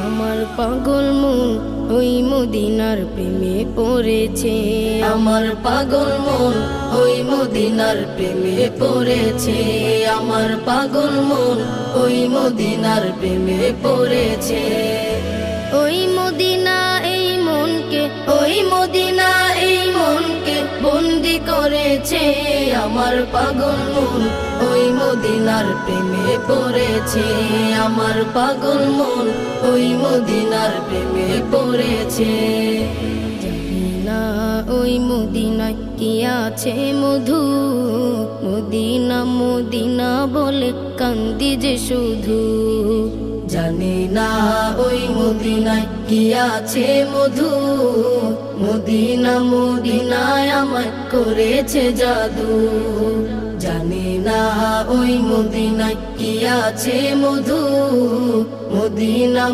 আমার পাগল মন ওই মদিনার প্রেমে পড়েছে, আমার পাগল মন ওই মদিনার প্রেমে পড়েছে, আমার পাগল মন ওই মদিনার প্রেমে পড়েছে। ওই মদিনা এই মনকে, ওই মদিনা এই মনকে বন্দি করেছে, আমার পাগল মন ওই মদিনার প্রেমে পড়েছে, আমার পাগল মন ওই মদিনার প্রেমে পড়েছে। জানি না ওই মদিনায় কি আছে মধু, মদিনা মদিনা বলে কান্দি যে শুধু। জানি না ওই মদিনায় কি আছে মধু, মদিনা মদিনায় আমায় করেছে জাদু। জানি না ওই মদিনায় কি আছে মধু, মদিনা